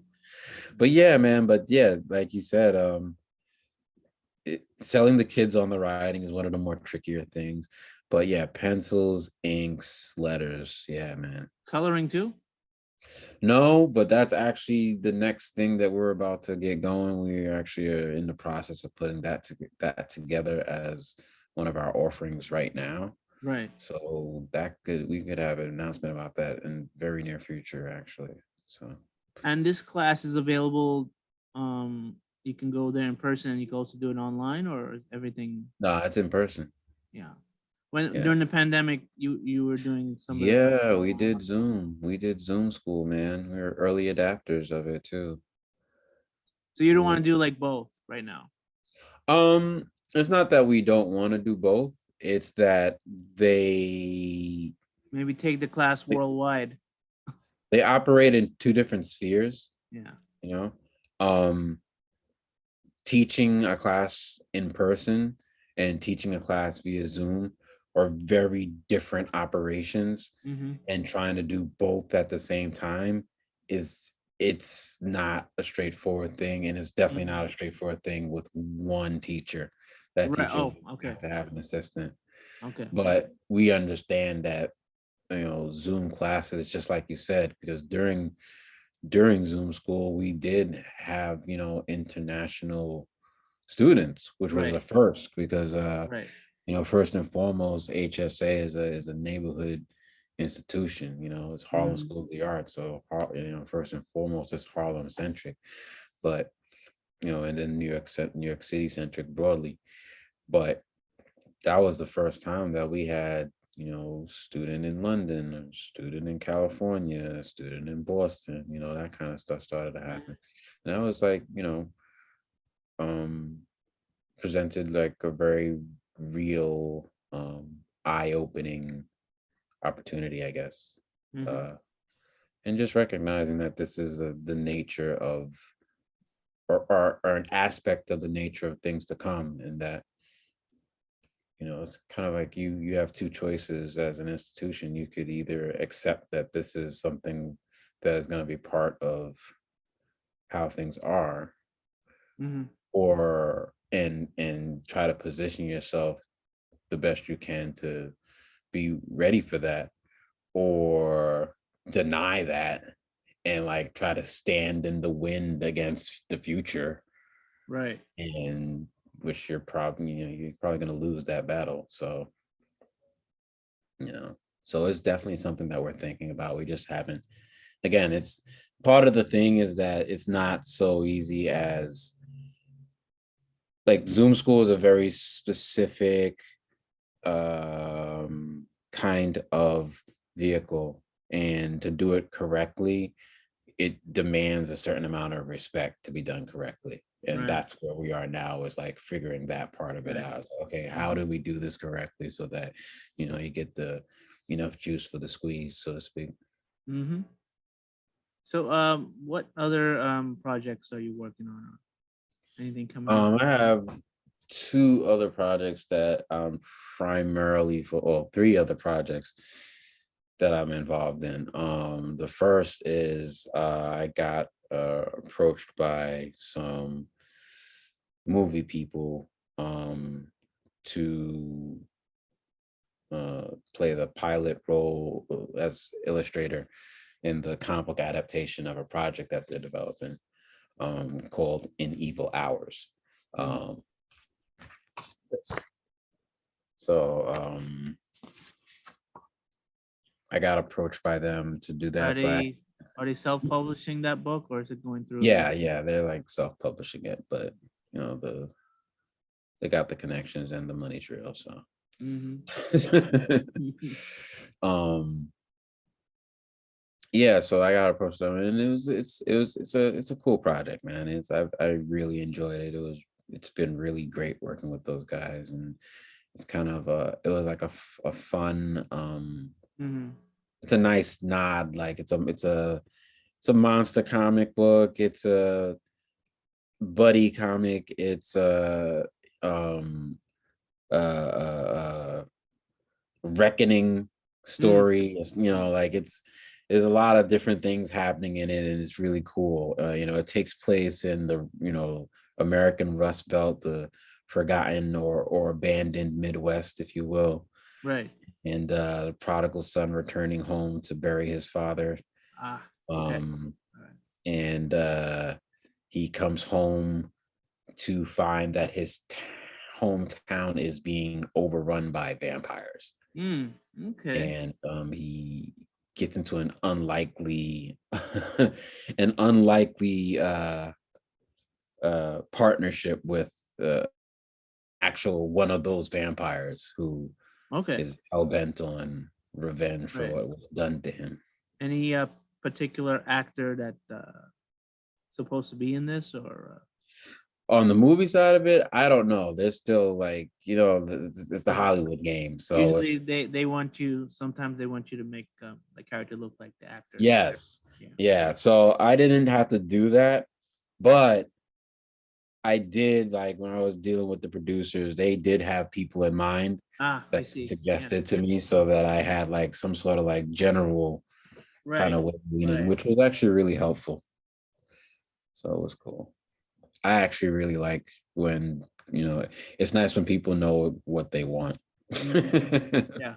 but yeah, man. But yeah, like you said, selling the kids on the writing is one of the more trickier things. But yeah, pencils, inks, letters. Yeah, man. Coloring too. No, but that's actually the next thing that we're about to get going. We actually are in the process of putting that together as one of our offerings right now. Right. So we could have an announcement about that in very near future, actually. So And this class is available. You can go there in person, and you can also do it online, or everything. no, it's in person. Yeah. When Yeah. during the pandemic, you were doing some of the classes Yeah, we online. did Zoom. We did Zoom school, man. We were early adapters of it too. So you don't want We to do like both right now. it's not that we don't want to do both. It's that they Maybe take the class worldwide. they operate in two different spheres, Yeah. you know. Um Teaching a class in person and teaching a class via Zoom are very different operations, Mm-hmm. and trying to do both at the same time it's not a straightforward thing, and it's definitely Mm-hmm. not a straightforward thing with one teacher. That Right. teacher Oh, would okay. have to have an assistant, Okay. but we understand that Zoom classes, just like you said, because during Zoom school, we did have, international students, which was Right. a first because, Right. first and foremost, HSA is a neighborhood institution. It's Harlem Mm-hmm. School of the Arts, so first and foremost, it's Harlem centric, but and then New York City centric broadly. But that was the first time that we had student in London, a student in California, a student in Boston, that kind of stuff started to happen. And that was like, um presented like a very real, eye-opening opportunity, I guess. Mm-hmm. uh and just recognizing that this is the nature of, or an aspect of the nature of things to come, and that it's kind of like you have two choices as an institution. You could either accept that this is something that is going to be part of how things are, Mm-hmm. or and try to position yourself the best you can to be ready for that, or deny that and like try to stand in the wind against the future, Right. and which you're probably going to lose that battle. So it's definitely something that we're thinking about. We just haven't, again, it's part of the thing is that it's not so easy as, like, Zoom school is a very specific kind of vehicle, and to do it correctly, it demands a certain amount of respect to be done correctly. And Right. that's where we are now, is like figuring that part of it Right. out. It's like, okay, how do we do this correctly so that, you get the enough juice for the squeeze, so to speak. Mm-hmm. So, what other projects are you working on? Anything coming up? I have two other projects that I'm primarily for, well, three other projects that I'm involved in. The first is I got approached by some movie people to play the pilot role as illustrator in the comic book adaptation of a project that they're developing called In Evil Hours. Um, so I got approached by them to do Are that. they self-publishing that book, or is it going through? Yeah, they're like self-publishing it, but they got the connections and the money's real. So um yeah, so I got approached them, and it's a cool project, man. I really enjoyed it. It's been really great working with those guys, and it's kind of it was like a fun it's a nice nod, like it's a monster comic book, it's a buddy comic, it's a uh reckoning story. Like there's a lot of different things happening in it, and it's really cool. It takes place in the American Rust Belt, the forgotten or abandoned Midwest, if you will. Right. And the prodigal son returning home to bury his father. Okay. And he comes home to find that his hometown is being overrun by vampires. Okay. And he gets into an unlikely an unlikely partnership with actual one of those vampires who is hell-bent on revenge for what was done to him. Any particular actor that supposed to be in this, or on the movie side of it, I don't know. There's still like, it's the Hollywood game. So usually they want you. Sometimes they want you to make the character look like the actor. Yes. Yeah. So I didn't have to do that, but I did, like, when I was dealing with the producers, they did have people in mind that suggested to me, so that I had like some sort of like general kind of leaning, which was actually really helpful. So it was cool. I actually really like when, it's nice when people know what they want. Yeah.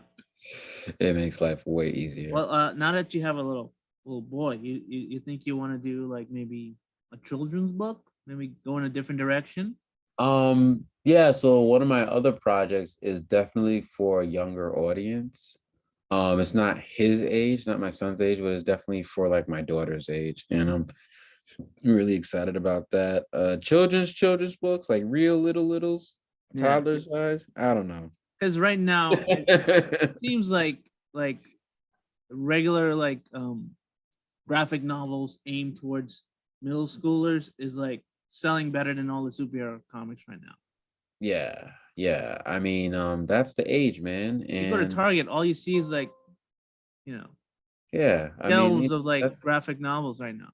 It makes life way easier. Well, now that you have a little boy, you think you want to do like maybe a children's book? Maybe go in a different direction? Yeah, so one of my other projects is definitely for a younger audience. It's not his age, not my son's age, but it's definitely for like my daughter's age. And I'm really excited about that. Children's books, like real littles, toddler size. I don't know. Because right now it seems like regular graphic novels aimed towards middle schoolers is like selling better than all the superhero comics right now. Yeah. I mean, that's the age, man. And you go to Target, all you see is like, yeah, shelves of like graphic novels right now.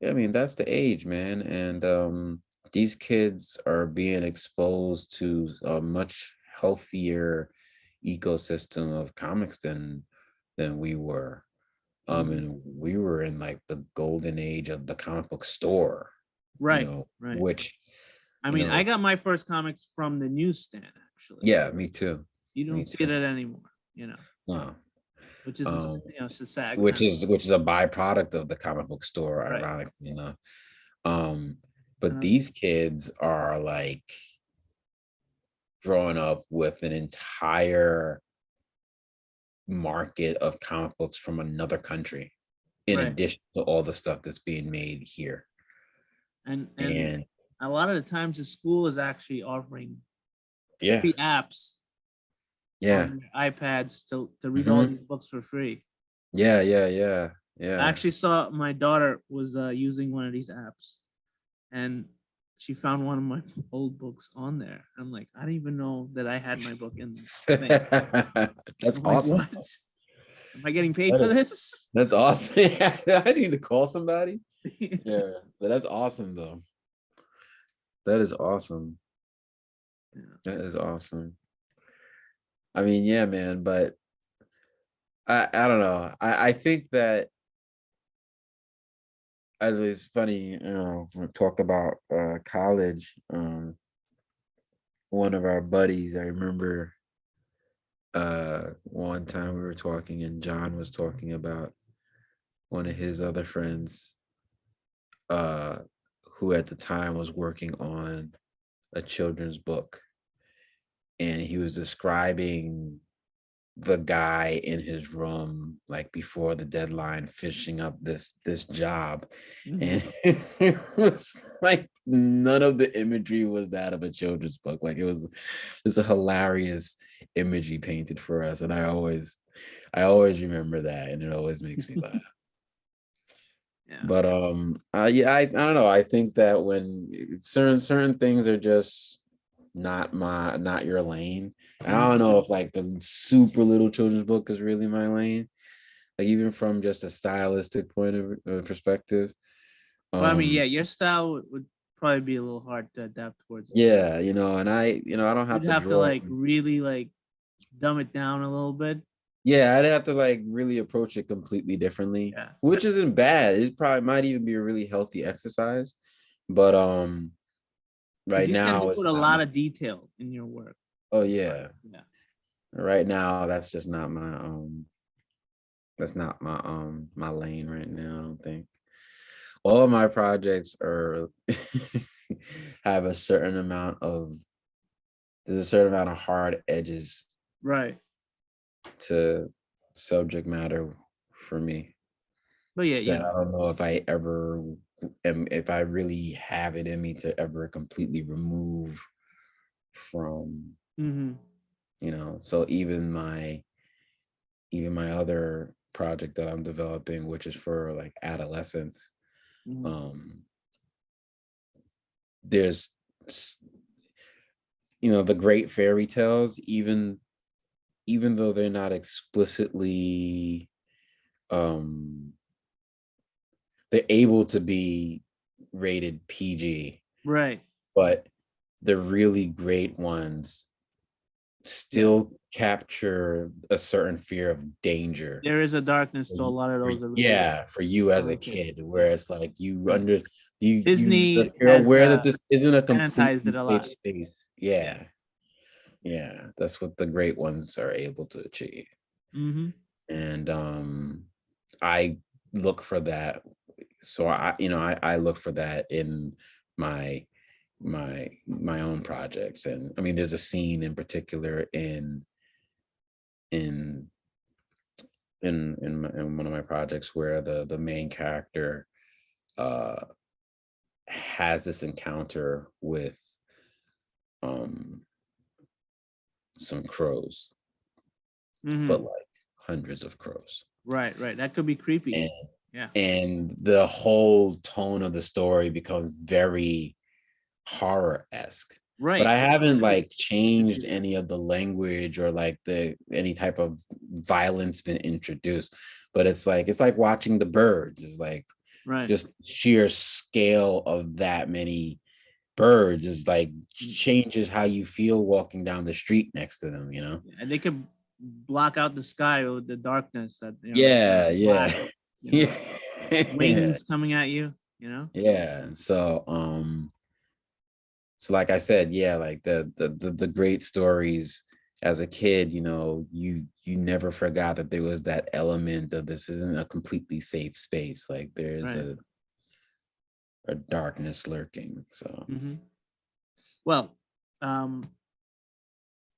Yeah, I mean, that's the age, man. And these kids are being exposed to a much healthier ecosystem of comics than we were. And we were in like the golden age of the comic book store. Right. Which I mean, I got my first comics from the newsstand, actually. Yeah, me too. You don't see that anymore, No. Which is it's a sad. Which is a byproduct of the comic book store, ironically enough. But these kids are like growing up with an entire market of comic books from another country, in addition to all the stuff that's being made here. And a lot of the times the school is actually offering free apps on iPads to read all these books for free. Yeah. I actually saw my daughter was using one of these apps, and she found one of my old books on there. I'm like, I didn't even know that I had my book in this thing. That's I'm like, awesome. what? Am I getting paid for this? That's awesome. I need to call somebody. Yeah, but that's awesome though. That is awesome. That is awesome. I mean, yeah, man, but I don't know. I think that it's funny, we talk about college. One of our buddies, I remember one time we were talking and John was talking about one of his other friends uh who at the time was working on a children's book, and he was describing the guy in his room like before the deadline finishing up this job. And it was like none of the imagery was that of a children's book. Like it was just a hilarious image he painted for us, and I always remember that, and it always makes me laugh. But yeah, I don't know, I think that when certain things are just not your lane. I don't know if like the super little children's book is really my lane, like even from just a stylistic point of perspective. Well, I mean, yeah, your style would probably be a little hard to adapt towards. Yeah, and I don't have You'd to have draw to like really like dumb it down a little bit. Yeah, I'd have to like really approach it completely differently, which isn't bad. It probably might even be a really healthy exercise, but right now you put a lot of detail in your work. Oh yeah. Right now, that's just not my my lane right now. I don't think all of my projects are have a certain amount of hard edges, right, to subject matter for me. But yeah, I don't know if I ever if I really have it in me to ever completely remove from, so even my other project that I'm developing, which is for like adolescents, there's the great fairy tales, even though they're not explicitly they're able to be rated PG, right, but the really great ones still capture a certain fear of danger. There is a darkness to a lot of those. For you as a kid, where it's like Disney you're aware that this isn't a completely safe space. Yeah, that's what the great ones are able to achieve. And I look for that. So I look for that in my own projects. And I mean, there's a scene in particular in one of my projects where the main character has this encounter with some crows, but like hundreds of crows. Right, that could be creepy. And the whole tone of the story becomes very horror-esque. Right. But I haven't like changed any of the language or like any type of violence been introduced. But it's like watching the birds. It's like just sheer scale of that many birds is like changes how you feel walking down the street next to them, And they could block out the sky with the darkness that wings coming at you, so like I said, like the great stories as a kid, you never forgot that there was that element of this isn't a completely safe space, like there's a darkness lurking. So well,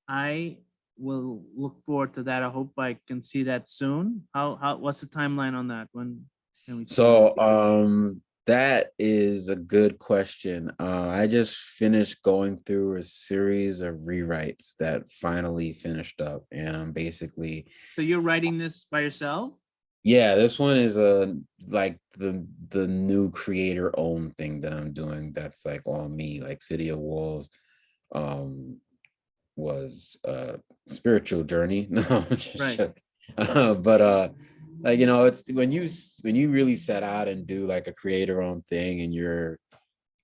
I will look forward to that. I hope I can see that soon. How what's the timeline on that? When can we see that? That is a good question. I just finished going through a series of rewrites that finally finished up, and I'm basically. So you're writing this by yourself? Yeah, this one is like the new creator owned thing that I'm doing. That's like on me. Like City of Walls, um, was a spiritual journey. No, I'm just Right. joking. But like it's when you really set out and do like a creator owned thing, and you're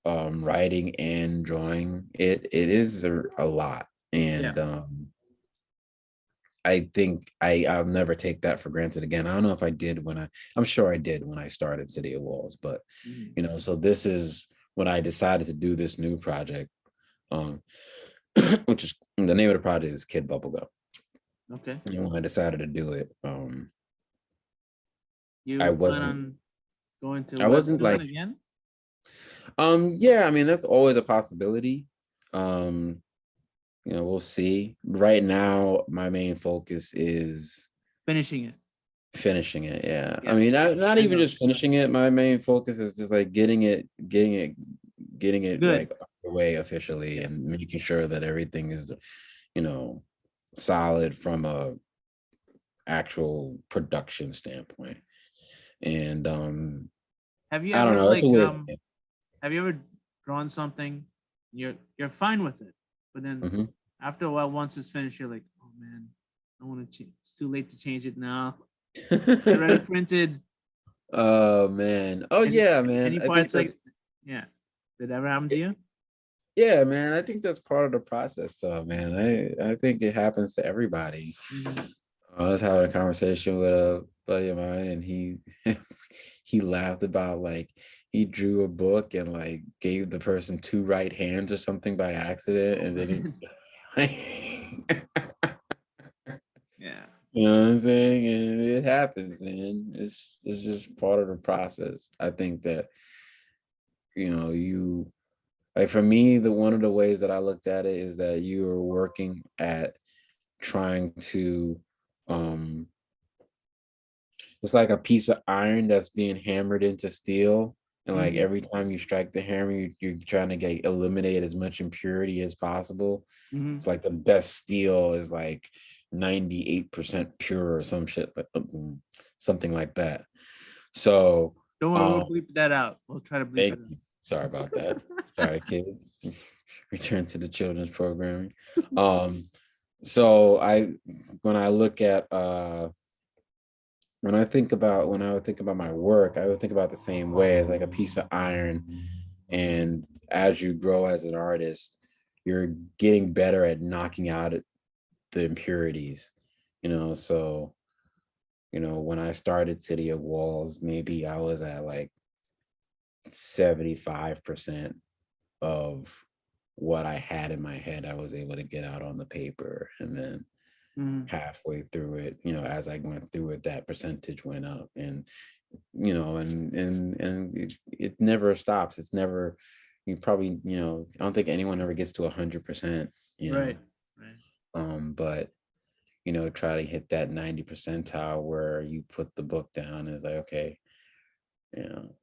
writing and drawing, it is a lot. Yeah. And I think I'll never take that for granted again. I don't know if I did I'm sure I did when I started City of Walls, but Mhm. so this is when I decided to do this new project, um, which is the name of the project is Kid Bubblegum. Okay. And when I decided to do it, I You plan wasn't on going to I wasn't webtoon like, again? yeah, I mean that's always a possibility. Um, we'll see. Right now, my main focus is Finishing it. finishing it. Yeah, I Yeah. mean, not I even know. just finishing it. My main focus is just like getting it Good. like away officially, Yeah. and making sure that everything is, you know, solid from a actual production standpoint. And Have you I don't ever know. It's a like weird thing. have you ever drawn something, you're fine with it, but then Mhm. after a while, once it's finished, you're like, oh man, I want to change. It's too late to change it now. I already printed. Oh man. Oh Any yeah, man. any I think parts that's like, yeah. Did that ever happen to you? yeah, man. I think that's part of the process, though, man. I think it happens to everybody. Mm-hmm. I was having a conversation with a buddy of mine, and he he laughed about like he drew a book and like gave the person two right hands or something by accident, Oh and then man. he Yeah. you know what I'm saying? And it happens, man. It's just part of the process. I think that, you like for me, the one of the ways that I looked at it is that you are working at trying to um it's like a piece of iron that's being hammered into steel. And like Mm-hmm. every time you strike the hammer, you're trying to get eliminate as much impurity as possible. Mm-hmm. It's like the best steel is like 98% pure or some shit, something like that. So, Don't worry, we'll um, bleep that out. We'll try to bleep thank it you. Sorry about that. Sorry, kids. Return to the children's programming. So when I look at when I would think about my work, I would think about the same way as like a piece of iron. And as you grow as an artist, you're getting better at knocking out the impurities. So when I started City of Walls, maybe I was at like 75% of what I had in my head, I was able to get out on the paper. And then out. halfway through it, as I went through it, that percentage went up. And it never stops. It's never, you probably, I don't think anyone ever gets to 100%, Right. Right. but try to hit that 90 percentile where you put the book down. Is like, okay, you know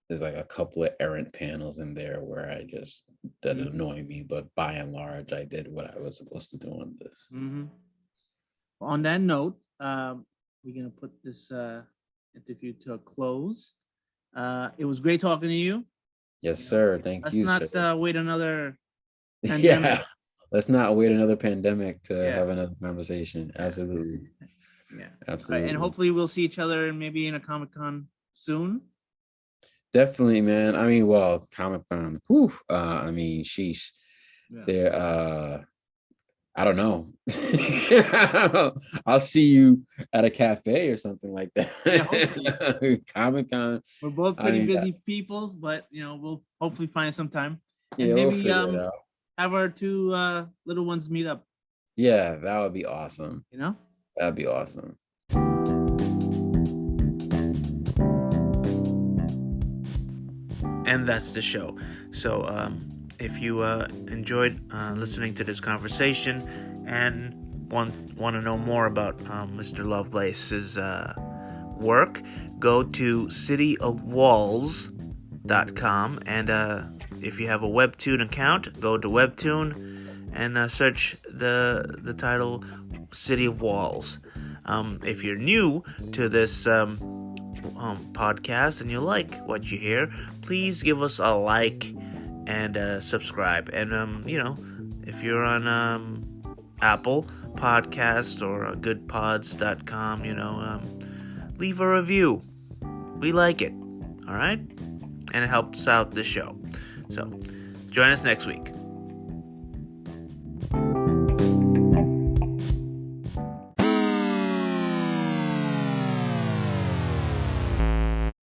there's like a couple of errant panels in there where that Mm-hmm. annoy me, but by and large I did what I was supposed to do on this. Mm-hmm. On that note, we're gonna put this interview to a close. It was great talking to you. Yes, You know, sir. Thank let's you, not sir. wait another pandemic. Yeah, let's not wait another pandemic to Yeah, have another conversation. yeah, Absolutely. yeah. All right, and Absolutely. hopefully we'll see each other maybe in a Comic-Con soon. Definitely, man. I mean, well, Comic Con. Whew, I mean, sheesh. Yeah. There I don't know. I'll see you at a cafe or something like Yeah, hopefully. that. Comic Con. We're both I pretty mean, busy people, but we'll hopefully find some time and yeah, we'll maybe figure it out. have our two little ones meet up. Yeah, that would be awesome. You know. That'd be awesome. And that's the show. So if you enjoyed listening to this conversation and want to know more about Mr. Lovelace's work, go to cityofwalls.com, and if you have a Webtoon account, go to Webtoon and search the title City of Walls. If you're new to this podcast and you like what you hear, please give us a like and subscribe. And if you're on Apple Podcast or goodpods.com, leave a review. We like it. All right? And it helps out the show. So, join us next week.